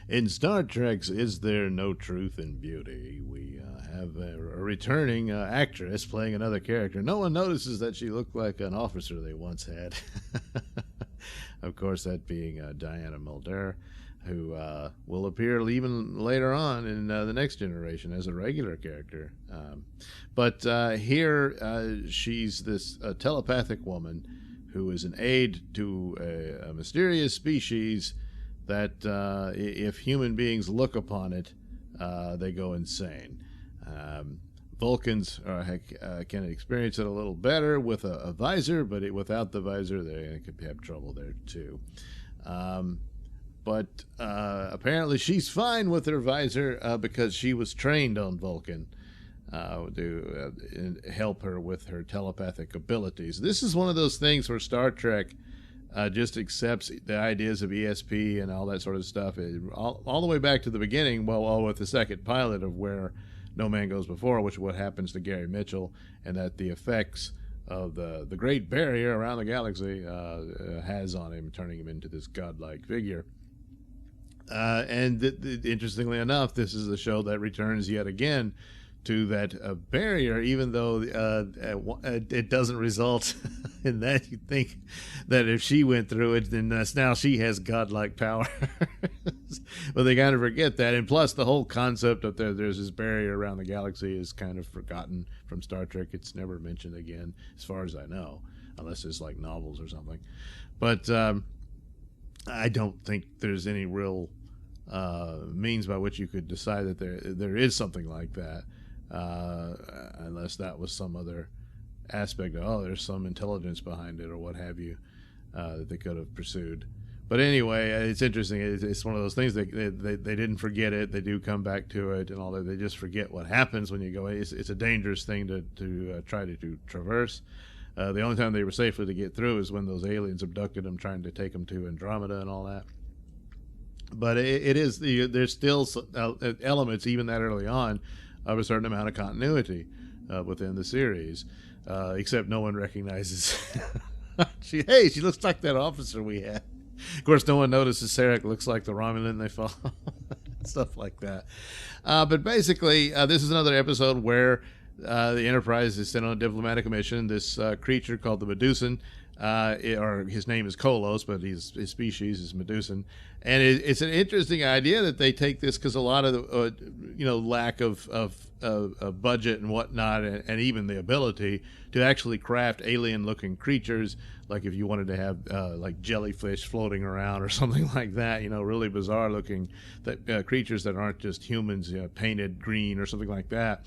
In Star Trek's Is There No Truth in Beauty, we have a returning actress playing another character. No one notices that she looked like an officer they once had. Of course, that being Diana Muldaur, who will appear even later on in the next generation as a regular character. But here, she's this telepathic woman who is an aide to a mysterious species that if human beings look upon it, they go insane. Vulcans can experience it a little better with a visor, but without the visor, they could have trouble there too. But apparently she's fine with her visor because she was trained on Vulcan to help her with her telepathic abilities. This is one of those things where Star Trek just accepts the ideas of ESP and all that sort of stuff, all the way back to the beginning, well, with the second pilot of Where No Man Goes Before, which is what happens to Gary Mitchell, and that the effects of the Great Barrier around the galaxy has on him, turning him into this godlike figure. And interestingly enough, this is a show that returns yet again to that barrier, even though it doesn't result in that. You think that if she went through it, then now she has godlike power. But they kind of forget that. And plus, the whole concept of there's this barrier around the galaxy is kind of forgotten from Star Trek. It's never mentioned again, as far as I know, unless it's like novels or something. But I don't think there's any real means by which you could decide that there is something like that. Unless that was some other aspect of, there's some intelligence behind it or what have you, that they could have pursued. But anyway, it's interesting. It's one of those things that they didn't forget it. They do come back to it and all that. They just forget what happens when you go. It's a dangerous thing to try to traverse. The only time they were safely to get through is when those aliens abducted them, trying to take them to Andromeda and all that. But there's still elements, even that early on, of a certain amount of continuity within the series, except no one recognizes she looks like that officer we had. Of course, no one notices Sarek looks like the Romulan they follow. Stuff like that. But basically, this is another episode where the Enterprise is sent on a diplomatic mission. This creature called the Medusan, or his name is Kolos, but his species is Medusan. And it's an interesting idea that they take this, because a lot of the lack of budget and whatnot, and even the ability to actually craft alien-looking creatures, like if you wanted to have like jellyfish floating around or something like that, really bizarre-looking creatures that aren't just humans, painted green or something like that.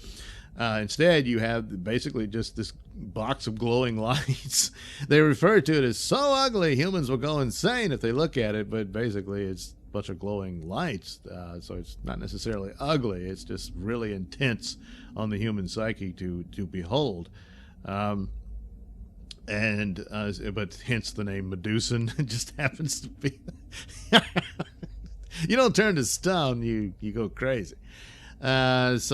Instead, you have basically just this box of glowing lights. They refer to it as so ugly, humans will go insane if they look at it, but basically it's a bunch of glowing lights. So it's not necessarily ugly. It's just really intense on the human psyche to behold. But hence the name Medusan. It just happens to be. You don't turn to stone, you go crazy. This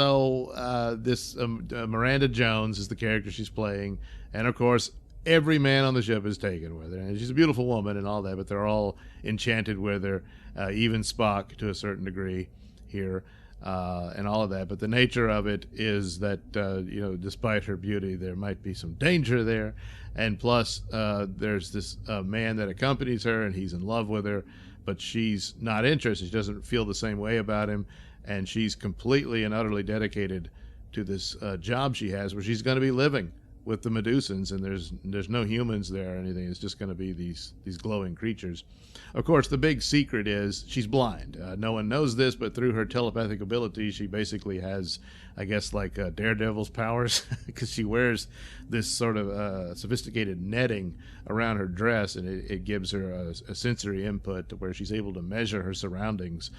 Miranda Jones is the character she's playing, and of course every man on the ship is taken with her, and she's a beautiful woman and all that, but they're all enchanted with her, even Spock to a certain degree here, and all of that. But the nature of it is that despite her beauty, there might be some danger there, and plus there's this man that accompanies her, and he's in love with her, but she's not interested. She doesn't feel the same way about him. And she's completely and utterly dedicated to this job she has, where she's going to be living with the Medusans, and there's no humans there or anything. It's just going to be these glowing creatures. Of course, the big secret is she's blind. No one knows this, but through her telepathic ability, she basically has, I guess, like Daredevil's powers, because she wears this sort of sophisticated netting around her dress, and it gives her a sensory input to where she's able to measure her surroundings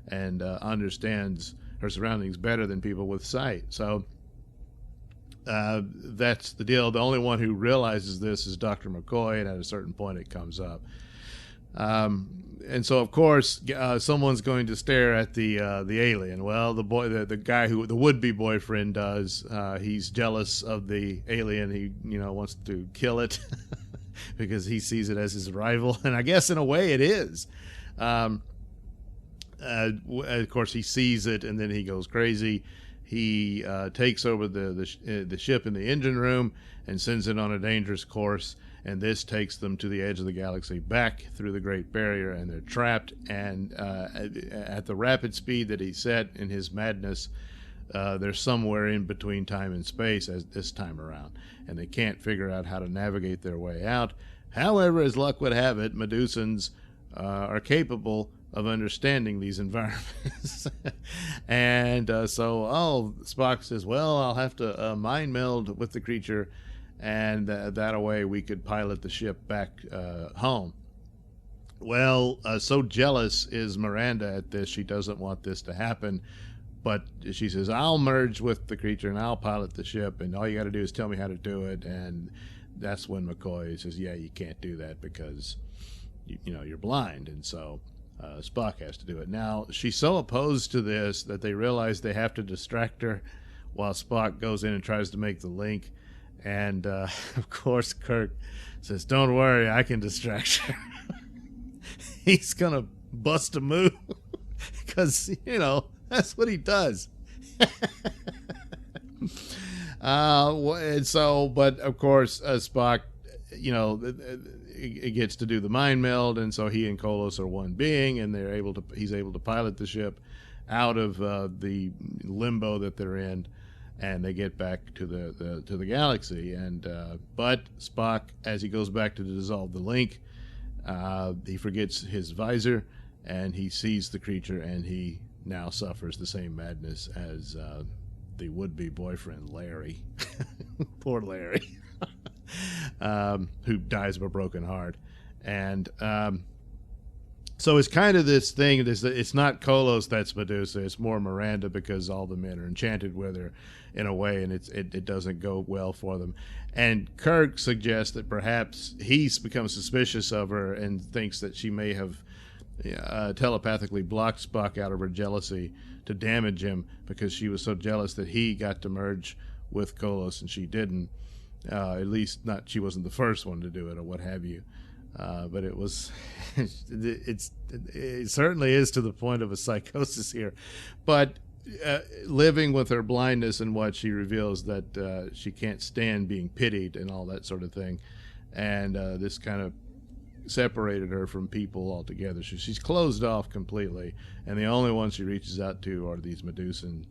and understands her surroundings better than people with sight. So that's the deal. The only one who realizes this is Dr. McCoy, and at a certain point it comes up. And so, of course, someone's going to stare at the alien. Well, the guy who the would-be boyfriend does. He's jealous of the alien. He wants to kill it because he sees it as his rival, and I guess in a way it is. Of course, he sees it, and then he goes crazy. He takes over the ship in the engine room and sends it on a dangerous course. And this takes them to the edge of the galaxy, back through the Great Barrier, and they're trapped. And at the rapid speed that he set in his madness, they're somewhere in between time and space as this time around, and they can't figure out how to navigate their way out. However, as luck would have it, Medusans are capable of understanding these environments. And so Spock says, well, I'll have to mind meld with the creature, and that way we could pilot the ship back home. Well, so jealous is Miranda at this, she doesn't want this to happen, but she says, I'll merge with the creature and I'll pilot the ship, and all you got to do is tell me how to do it. And that's when McCoy says, yeah, you can't do that because you're blind. And so Spock has to do it. Now, she's so opposed to this that they realize they have to distract her while Spock goes in and tries to make the link. And of course, Kirk says, don't worry, I can distract her. He's going to bust a move because, that's what he does. But of course, Spock, it gets to do the mind meld, and so he and Kolos are one being, and he's able to pilot the ship out of the limbo that they're in, and they get back to the galaxy. And but Spock, as he goes back to dissolve the link, he forgets his visor, and he sees the creature, and he now suffers the same madness as the would-be boyfriend, Larry. Poor Larry. Who dies of a broken heart. And so it's kind of this thing, it's not Kolos that's Medusa, it's more Miranda, because all the men are enchanted with her in a way, and it doesn't go well for them. And Kirk suggests that perhaps he's become suspicious of her and thinks that she may have telepathically blocked Spock out of her jealousy to damage him, because she was so jealous that he got to merge with Kolos and she didn't. At least not, she wasn't the first one to do it or what have you. But it was, it certainly is to the point of a psychosis here. But living with her blindness and what she reveals that she can't stand being pitied and all that sort of thing. And this kind of separated her from people altogether. She's closed off completely, and the only ones she reaches out to are these Medusan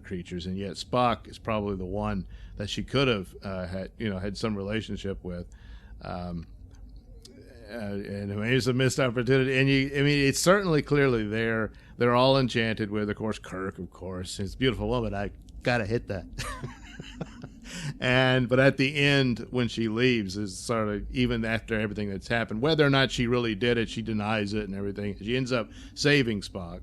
creatures. And yet Spock is probably the one that she could have had some relationship with. And maybe it's a missed opportunity. And it's certainly clearly there. They're all enchanted with, of course, Kirk, of course. His beautiful woman. I gotta hit that. But at the end, when she leaves, is sort of, even after everything that's happened, whether or not she really did it, she denies it and everything. She ends up saving Spock,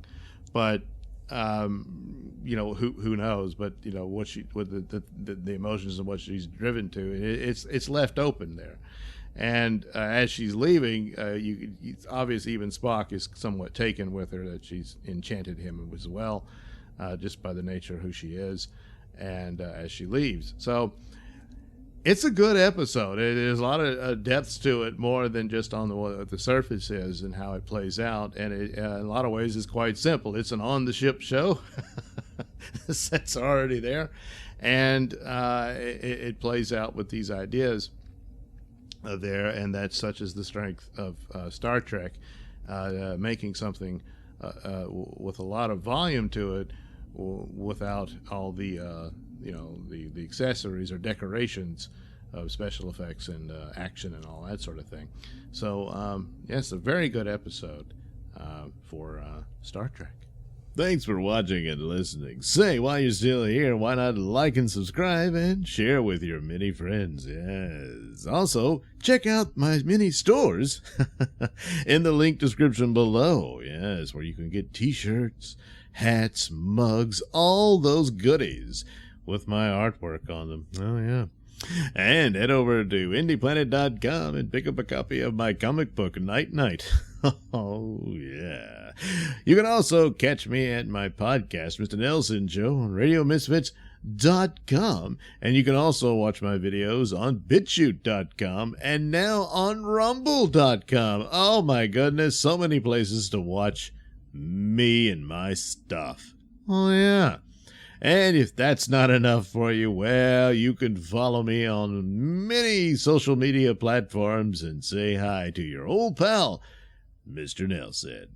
but who knows? But what the emotions and what she's driven to, it's left open there. And as she's leaving, it's obvious even Spock is somewhat taken with her, that she's enchanted him as well, just by the nature of who she is. And as she leaves, so it's a good episode. There's a lot of depths to it, more than just on what the surface is and how it plays out. And it, in a lot of ways, is quite simple. It's an on-the-ship show. The sets are already there, and it plays out with these ideas there, and that's such as the strength of Star Trek, making something with a lot of volume to it, without all the the accessories or decorations of special effects and action and all that sort of thing. So it's a very good episode for Star Trek. Thanks for watching and listening. Say, while you're still here, why not like and subscribe and share with your many friends? Yes. Also, check out my mini stores in the link description below. Yes, where you can get t-shirts, hats, mugs, all those goodies with my artwork on them. Oh, yeah. And head over to indieplanet.com and pick up a copy of my comic book, Night Night. Oh, yeah. You can also catch me at my podcast, Mr Nailsin Show, on RadioMisfits.com. And you can also watch my videos on BitChute.com and now on Rumble.com. Oh, my goodness, so many places to watch me and my stuff. Oh, yeah. And if that's not enough for you, well, you can follow me on many social media platforms and say hi to your old pal, Mr. Nailsin.